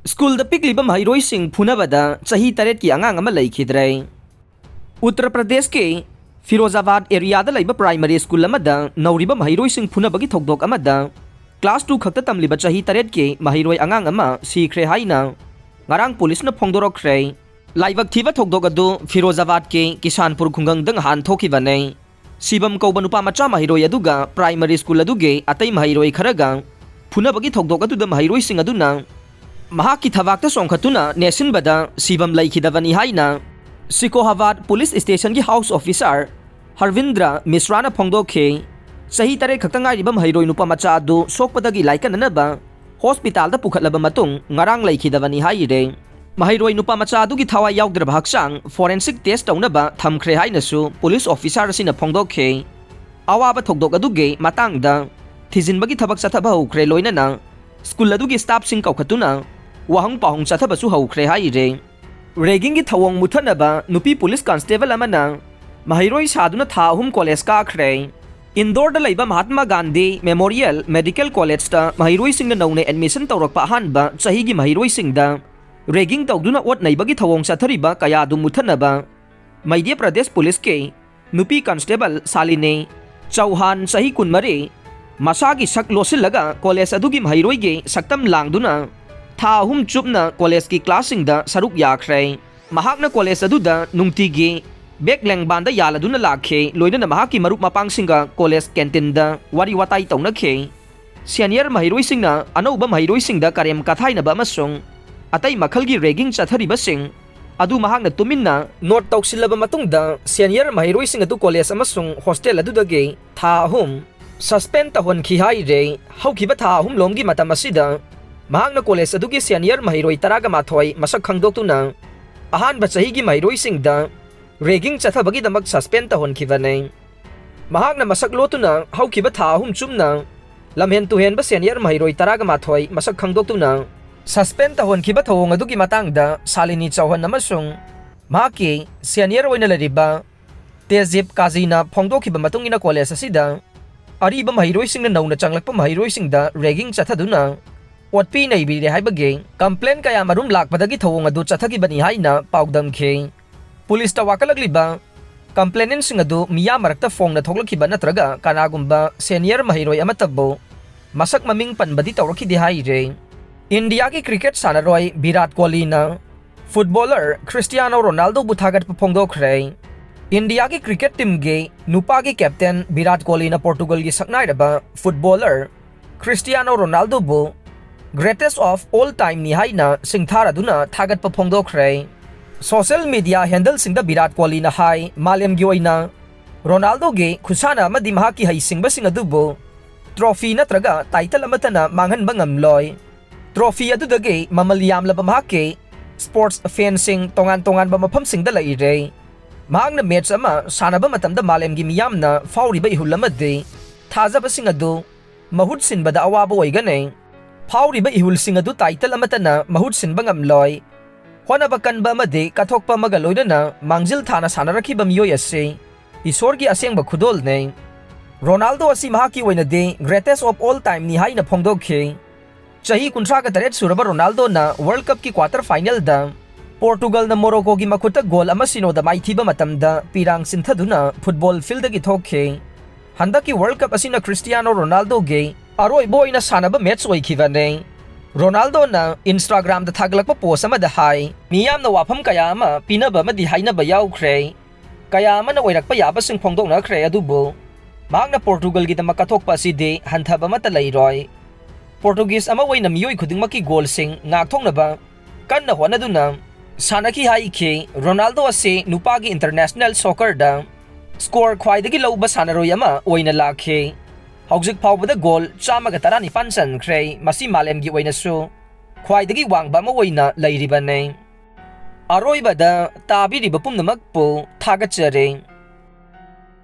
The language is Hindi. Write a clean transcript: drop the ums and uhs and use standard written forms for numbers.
स्कूल पिकलीब महरोइसिंग फुनबदा चही तरेट की आंगांग अमा लैखिद्रे। उत्तर प्रदेश के फिरोजाबाद एरियादा लैब प्राइमरी स्कूल अमदा नौरिब महरोइसिंग फुनबगी थौदोक अमदा क्लास 2 खक्ता तमलिब चही तरेट के महरोइ आंगांग अमा सिख्रे हाइना ngarang पुलिस न फोंगदोरख्रे। लाइबक थीब थौदोक अदु फिरोजाबाद के किसानपुर खुंगंगदंग हान थोखिबने। सिबम कौब नुपा मचा महरोइ अदुगा प्राइमरी स्कूल अदुगे अतै महरोइ Kharga फुनबगी थौदोक अदुदा महरोइसिंग अदुना महाकी थबाक्ता सोंखतुना नेसिनबदा sebum लैखिदबनी हाइना Shikohabad police station की हाउस ऑफिसर हरविंद्र मिश्राना फोंदोखे। सही तरे खक्तंगाइरिब महरोइ नुपा मचा अदु सोकपदगी लाइकननबा हॉस्पिटल दा पुखतलब मतुंग ngarang लैखिदबनी हाइरे। महरोइ नुपा मचा अदुगी थवाइ याउद्रब हक्चांग फोरेंसिक टेस्ट तौनबा थमख्रे हाइनसु पुलिस ऑफिसर असिना फोंदोखे। अवाब थौदोक अदुगे मतांगदा थिजिनबगी थबक चथब हौख्रे लोइनना स्कूल अदुगी स्टाफ सिंग कौखतुना वाहंग पाहुंग चथबसु हौख्रे हाइरे। रेगिंग की थवोंग मुथनबा नुपी पुलिस कांस्टेबल अमना महरोइ सादुना था अहुम कॉलेज काख्रे। इंदौर दा लैबा Mahatma Gandhi memorial medical college ता महरोइ सिंग नौने एडमिशन तौरकपा अहानबा चहीगी महरोइ सिंगदा रेगिंग तौदुना ओट नैबगी थवोंग चथरिबा कयादु मुथनबा मध्य प्रदेश पुलिस के नुपी कांस्टेबल सालिने चौहान चही कुनमरे मसागी सक लोसिलगा कॉलेज अदुगी महरोइगे सक्तम लांगदुना था अहुम चुपना कॉलेज की क्लासिंगदा सरुक याख्रे। महाकना कॉलेज अदुदा नुंगतिगी बेक लेंगबांदा यालदुना लाखे लोइनना महाकी मरुप मपांगसिंगा कॉलेज कैंटीनदा वारी वाताई तौनखे। सीनियर महरोइसिंगना अनौबा महरोइसिंगदा करेम कथाइनबा अमसुंग अतै मखलगी रेगिंग चथरिबसिंग अदु महाकना तुमिन्ना नोट तौसिलबा मतुंगदा सीनियर महरोइसिंग अदु कॉलेज अमसुंग हॉस्टेल अदुदगे था अहुम सस्पेंड तहोनखि हाइरे। हौखिबा था अहुम लोमगी मतम असिदा महाकना कॉलेज अदुगी सीनियर महरोइ तरागा माथोइ मसक खंगदोक्तुना अहानबा चहीगी महरोइसिंगदा रेगिंग चथबगीदमक सस्पेंड तहोनखिबने। महाकना मसक लोतुना हौखिबा था अहुम चुमना लमहेन तुहेनबा सीनियर महरोइ तरागा माथोइ मसक खंगदोक्तुना सस्पेंड तहोनखिबा थवोंग अदुगी मतंगदा सालिनी चौहान अमसुंग महाकी सीनियर ओइना लरिबा तेजिब काजीना फोंदोखिबा मतुंगिना कॉलेज असिदा अरीबा महरोइसिंगना नौना चंगलकपा महरोइसिंगदा रेगिंग चथदुना ओटपी नैबिरे हाइबगे कंप्लेन कया मरुम लाकपदगी थवोंग अदु चथगिबनी हाइना पाउदमखे। पुलिस ता वाकलगलिबा कंप्लेनेंटसिंग अदु मिया मरक्ता फोंगना थोगलखिबा नत्रगा कानागुम्बा सीनियर महरोइ अमतबो मसक ममिंग पनबदी तौरखिदे हाइरे। इंडिया की क्रिकेट सन्नारोइ विराट कोहली ना फुटबॉलर क्रिस्टियानो रोनाल्डो बु थागतपा फोंगदोखरे। इंडिया की क्रिकेट टीम के नुपा की कैप्टन विराट कोहली ना पोर्टुगल की सकनाइरबा फुटबॉलर क्रिस्टियानो रोनाल्डो बु ग्रेटेस्ट ऑफ ऑल टाइम नि हाइना सिंथारादुना थागतपा फोंगदोखरे। सोशल मीडिया हैंडल सिंगदा विराट कोहली ना हाई मालेम गी ओइना रोनाल्डो गे खुसाना अमदि महाकी हैसिंगबा सिंग अदुबो ट्रॉफी नत्रगा टाइटल अमतना मांगहनबा ngamloi। ट्रॉफी अदुदगे ममल यामलबा महाके स्पोर्ट्स फेंसिंग तोंगान तोंगानबा मफमसिंगदा लैरे। महाकना मैच अमा सानबा मतमदा मालेमगी मियामना फाउरिबा इहुल अमदि थाजबसिंग अदु महुत सिनबदा अवाबा ओइगने। फाउरिबा इहुलसिंग अदु टाइटल अमतना महुत सिनबा ngamloi होनबा कनबा अमदि कथोकपा अमगा लोइनना मांगजिल थाना सानरखिबा मियोय असे ईश्वरगी असेंगबा खुदोलने। रोनाल्डो असी महाकी ओइनदे ग्रेटेस्ट ऑफ ऑल टाइम नि हाइना फोंगदोखे। चही 39 सुरबा रोनाल्डो ना वर्ल्ड कप की क्वार्टर फाइनल दा पोर्टुगल ना मोरोको की मखुता गोल अमा सिनोदा माइथिबा मतमदा पिरांग सिंथदुना फुटबॉल फील्ड की थोखे। हंदकी वर्ल्ड कप असिना क्रिस्टियानो रोनाल्डो गे अरोइबो ओइना सानबा मैच ओइखिबने। रोनाल्डो ना इंस्टाग्राम दा थागलकपा पोस्ट अमदा हाई मियामना वाफम कया अमा पिनबा अमदि हाइनबा याउख्रे। कया अमना ओइरकपा याबसिंग फोंगदोकनख्रे अदुबो महाकना पोर्टुगल की दमक कथोकपा असिदे हंथबा अमता लैरोय। पोर्टुगीज अमा ओइना मियोय खुदिंगमकी गोलसिंग ngakthognaba kanna honaduna sanaki haike। Ronaldo असे नुपागी इंटरनेशनल सॉकर दा स्कोर ख्वाइदगी लौबा सन्नारोइ अमा ओइना लाखे। हौजिक फाउबदा गोल 119 चनख्रे मसी मालेमगी ओइनासु ख्वाइदगी वांगबा अमा ओइना लैरिबने। अरोइबदा ताबिरिबा पुमनमकपु थागतचरे।